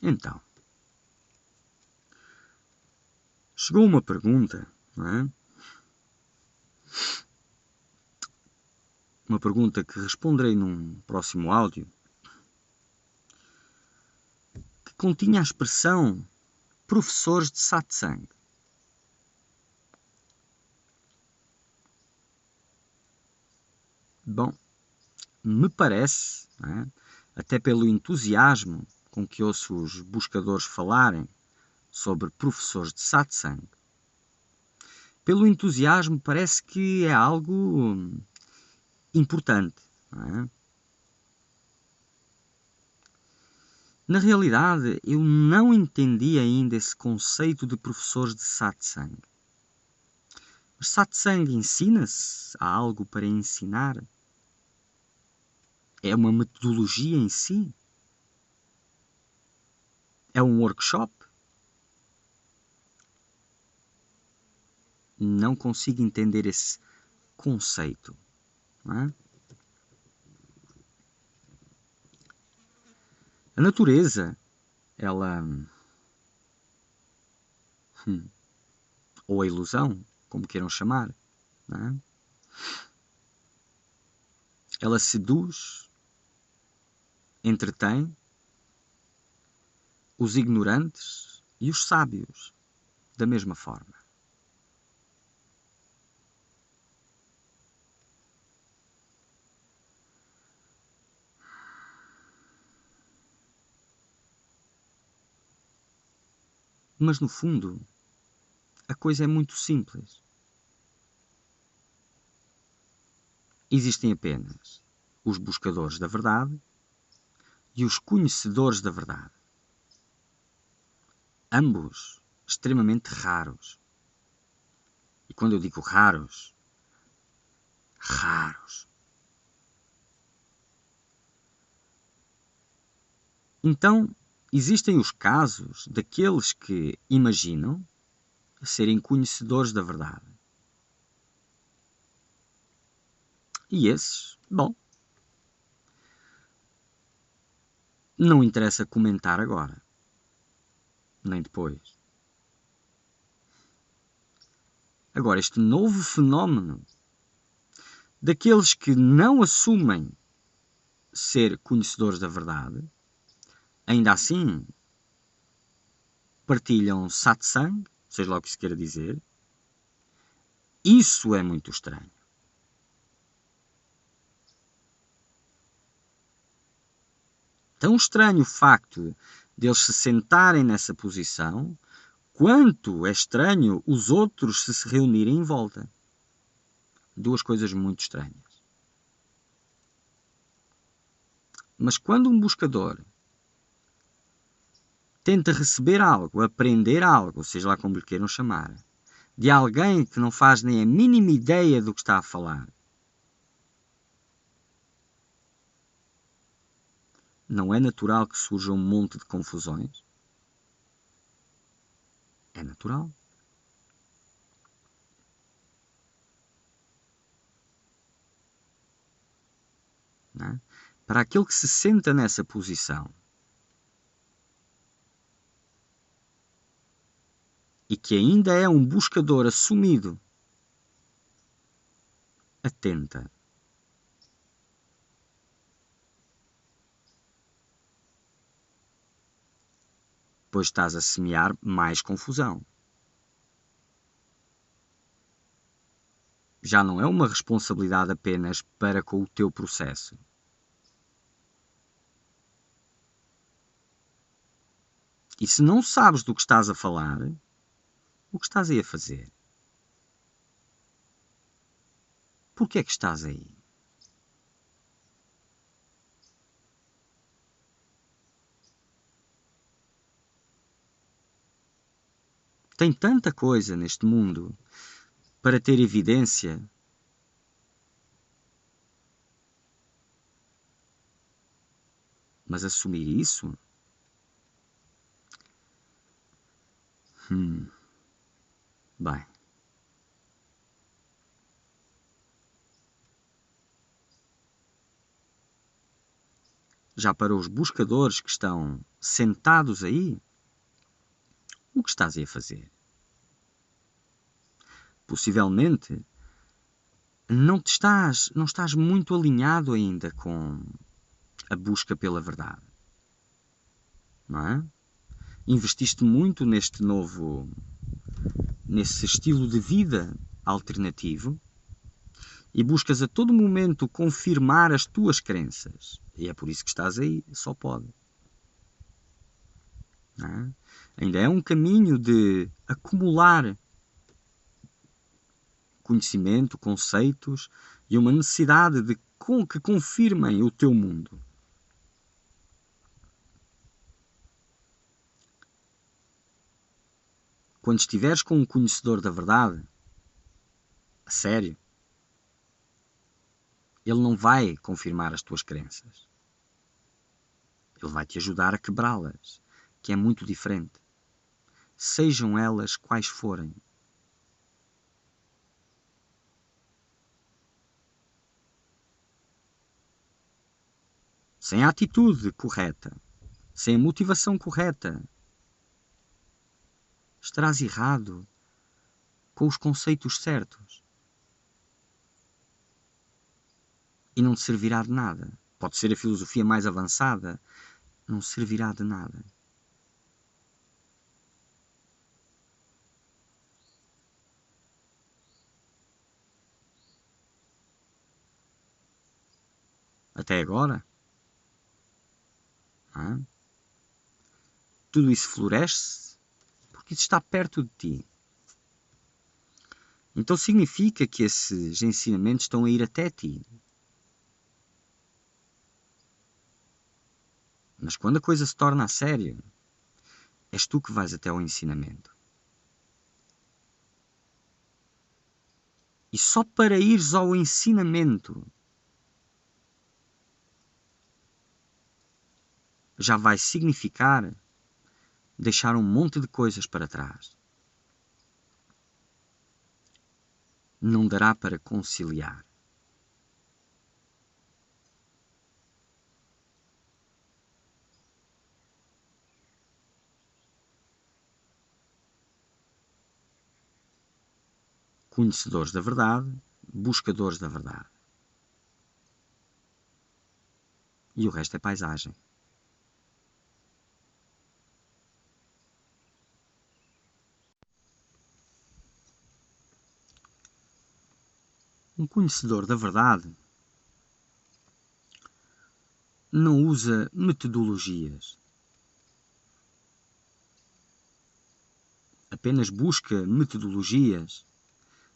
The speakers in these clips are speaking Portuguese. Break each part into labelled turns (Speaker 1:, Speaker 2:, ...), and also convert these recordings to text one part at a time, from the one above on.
Speaker 1: Então, chegou uma pergunta, não é? Uma pergunta que responderei num próximo áudio, que continha a expressão professores de satsang. Bom, me parece, não é? Até pelo entusiasmo com que ouço os buscadores falarem sobre professores de satsang, pelo entusiasmo parece que é algo importante, não é? Na realidade, eu não entendi ainda esse conceito de professores de satsang. Mas satsang ensina-se? Há algo para ensinar? É uma metodologia em si? É um workshop? Não consigo entender esse conceito, não é? A natureza, ela... ou a ilusão, como queiram chamar, não é? Ela seduz, entretém os ignorantes e os sábios da mesma forma. Mas no fundo, a coisa é muito simples. Existem apenas os buscadores da verdade e os conhecedores da verdade. Ambos extremamente raros. E quando eu digo raros, raros. Então, existem os casos daqueles que imaginam serem conhecedores da verdade. E esses, bom, não interessa comentar agora, nem depois. Agora, este novo fenómeno daqueles que não assumem ser conhecedores da verdade, ainda assim partilham satsang, seja lá o que isso queira dizer, isso é muito estranho. Tão estranho o facto deles se sentarem nessa posição, quanto é estranho os outros se reunirem em volta. Duas coisas muito estranhas. Mas quando um buscador tenta receber algo, aprender algo, seja lá como lhe queiram chamar, de alguém que não faz nem a mínima ideia do que está a falar, não é natural que surja um monte de confusões? É natural. Não é? Para aquele que se senta nessa posição e que ainda é um buscador assumido, atenta. Pois estás a semear mais confusão. Já não é uma responsabilidade apenas para com o teu processo. E se não sabes do que estás a falar, o que estás aí a fazer? Por que é que estás aí? Tem tanta coisa neste mundo para ter evidência. Mas assumir isso? Bem. Já para os buscadores que estão sentados aí, o que estás aí a fazer? Possivelmente não estás muito alinhado ainda com a busca pela verdade, não é? Investiste muito nesse estilo de vida alternativo e buscas a todo momento confirmar as tuas crenças. E é por isso que estás aí, só pode. Não é? Ainda é um caminho de acumular conhecimento, conceitos e uma necessidade de que confirmem o teu mundo. Quando estiveres com um conhecedor da verdade, a sério, ele não vai confirmar as tuas crenças. Ele vai te ajudar a quebrá-las, que é muito diferente. Sejam elas quais forem. Sem a atitude correta, sem a motivação correta, estarás errado com os conceitos certos. E não te servirá de nada. Pode ser a filosofia mais avançada, não servirá de nada. Até agora, não é? Tudo isso floresce porque isso está perto de ti. Então significa que esses ensinamentos estão a ir até ti. Mas quando a coisa se torna a sério, és tu que vais até ao ensinamento. E só para ires ao ensinamento já vai significar deixar um monte de coisas para trás. Não dará para conciliar. Conhecedores da verdade, buscadores da verdade. E o resto é paisagem. Um conhecedor da verdade não usa metodologias. Apenas busca metodologias.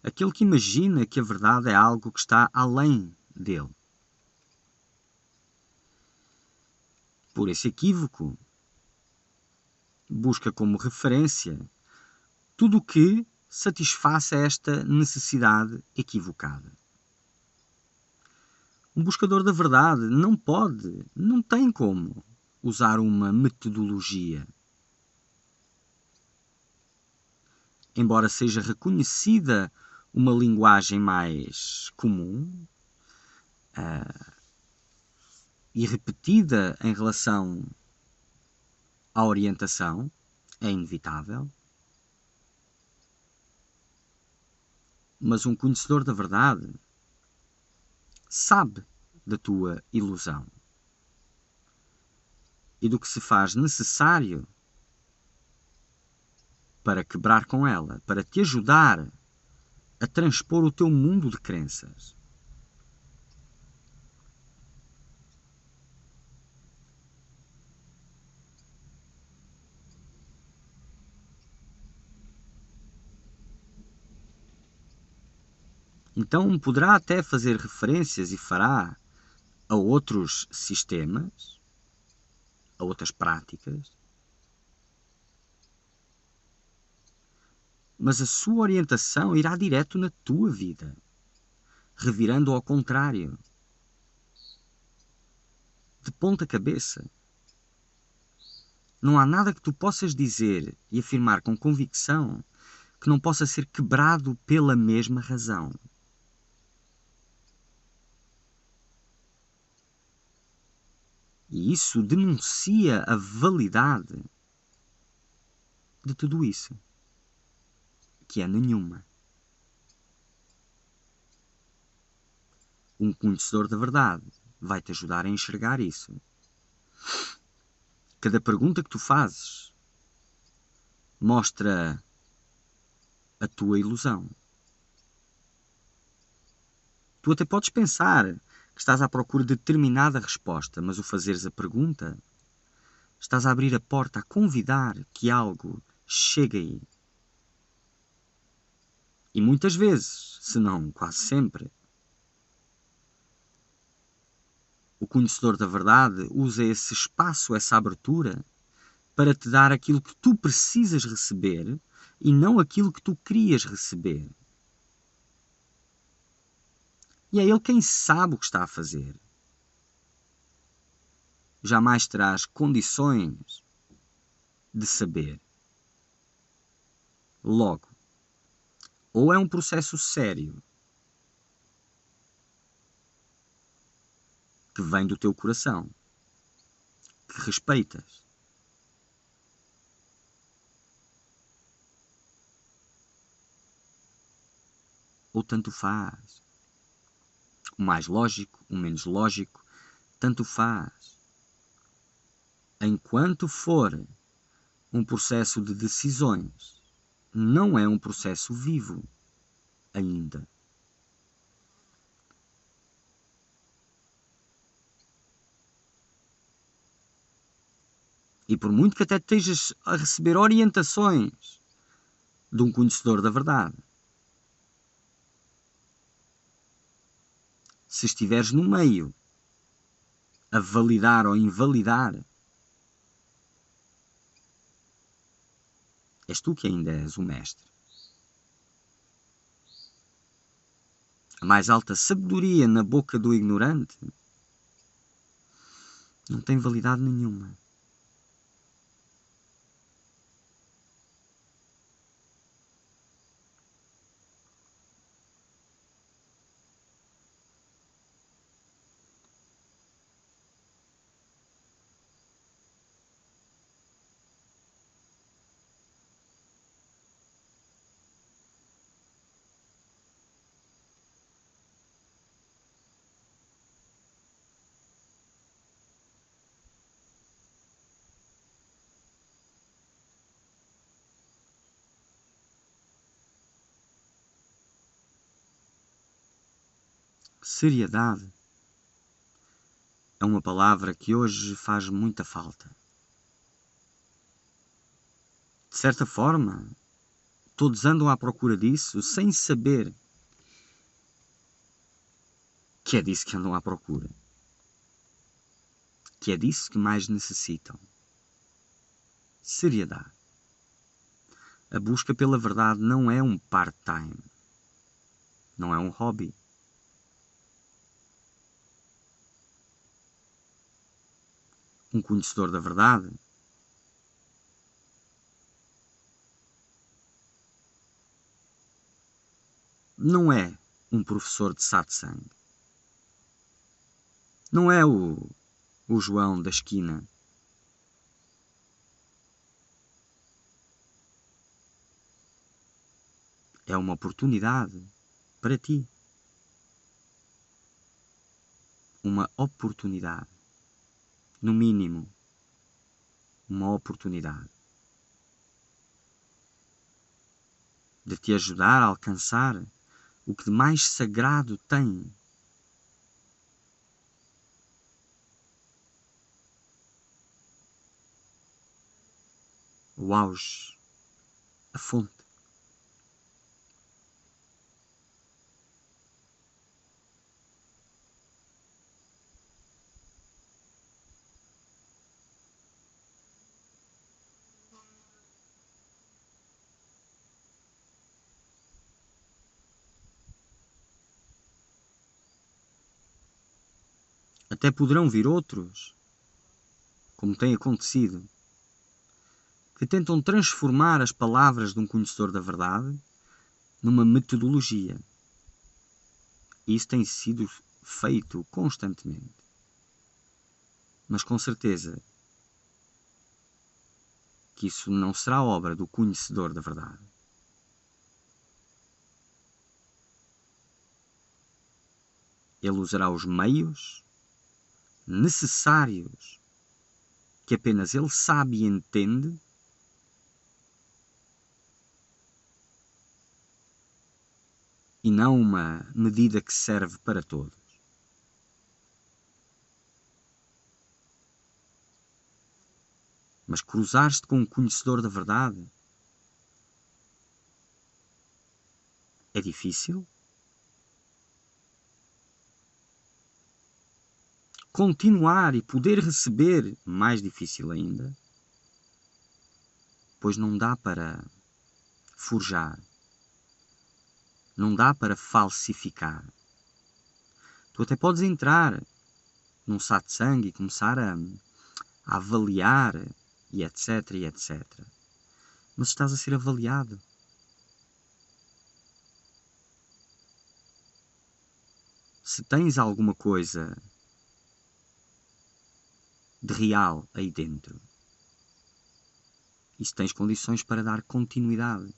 Speaker 1: Aquele que imagina que a verdade é algo que está além dele. Por esse equívoco, busca como referência tudo o que satisfaça esta necessidade equivocada. Um buscador da verdade não tem como usar uma metodologia. Embora seja reconhecida uma linguagem mais comum e repetida em relação à orientação, é inevitável. Mas um conhecedor da verdade sabe da tua ilusão e do que se faz necessário para quebrar com ela, para te ajudar a transpor o teu mundo de crenças. Então poderá até fazer referências e fará a outros sistemas, a outras práticas, mas a sua orientação irá direto na tua vida, revirando ao contrário, de ponta cabeça. Não há nada que tu possas dizer e afirmar com convicção que não possa ser quebrado pela mesma razão. E isso denuncia a validade de tudo isso, que é nenhuma. Um conhecedor da verdade vai te ajudar a enxergar isso. Cada pergunta que tu fazes mostra a tua ilusão. Tu até podes pensar que estás à procura de determinada resposta, mas ao fazeres a pergunta, estás a abrir a porta a convidar que algo chegue aí. E muitas vezes, se não quase sempre, o conhecedor da verdade usa esse espaço, essa abertura, para te dar aquilo que tu precisas receber e não aquilo que tu querias receber. E é ele quem sabe o que está a fazer. Jamais terás condições de saber. Logo, ou é um processo sério que vem do teu coração, que respeitas, ou tanto faz. O mais lógico, o menos lógico, tanto faz. Enquanto for um processo de decisões, não é um processo vivo ainda. E por muito que até estejas a receber orientações de um conhecedor da verdade, se estiveres no meio a validar ou invalidar, és tu que ainda és o mestre. A mais alta sabedoria na boca do ignorante não tem validade nenhuma. Seriedade é uma palavra que hoje faz muita falta. De certa forma, todos andam à procura disso sem saber que é disso que andam à procura. Que é disso que mais necessitam. Seriedade. A busca pela verdade não é um part-time. Não é um hobby. Um conhecedor da verdade não é um professor de satsang. Não é o João da esquina. É uma oportunidade para ti. Uma oportunidade. No mínimo, uma oportunidade de te ajudar a alcançar o que de mais sagrado tem. O auge, a fonte. Até poderão vir outros, como tem acontecido, que tentam transformar as palavras de um conhecedor da verdade numa metodologia. E isso tem sido feito constantemente. Mas com certeza que isso não será obra do conhecedor da verdade. Ele usará os meios necessários que apenas ele sabe e entende e não uma medida que serve para todos. Mas cruzar-te com um conhecedor da verdade é difícil. Continuar e poder receber, mais difícil ainda, pois não dá para forjar, não dá para falsificar. Tu até podes entrar num satsang e começar a avaliar e etc, e etc. Mas estás a ser avaliado. Se tens alguma coisa de real aí dentro, e se tens condições para dar continuidade.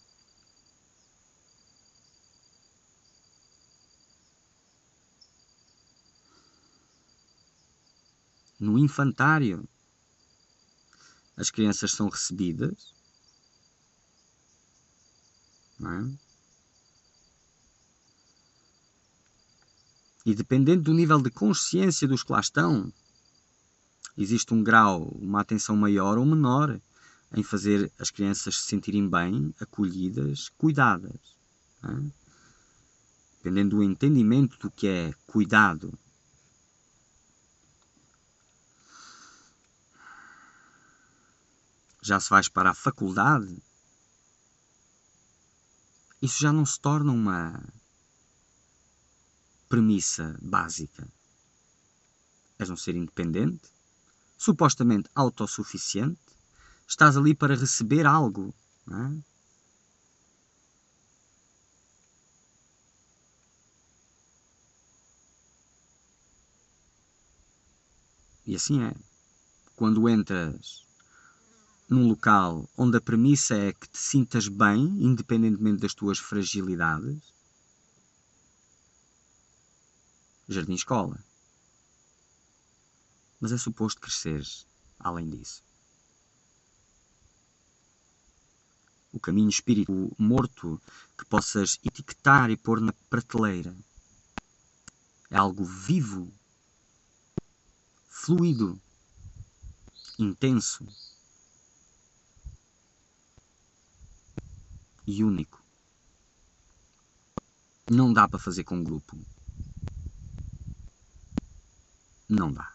Speaker 1: No infantário, as crianças são recebidas, não é? E dependendo do nível de consciência dos que lá estão, existe um grau, uma atenção maior ou menor em fazer as crianças se sentirem bem, acolhidas, cuidadas. Não é? Dependendo do entendimento do que é cuidado. Já se vais para a faculdade, isso já não se torna uma premissa básica. És um ser independente, supostamente autossuficiente, estás ali para receber algo, não é? E assim é. Quando entras num local onde a premissa é que te sintas bem, independentemente das tuas fragilidades, jardim-escola. Mas é suposto cresceres além disso. O caminho espírito morto que possas etiquetar e pôr na prateleira é algo vivo, fluido, intenso e único. Não dá para fazer com grupo. Não dá.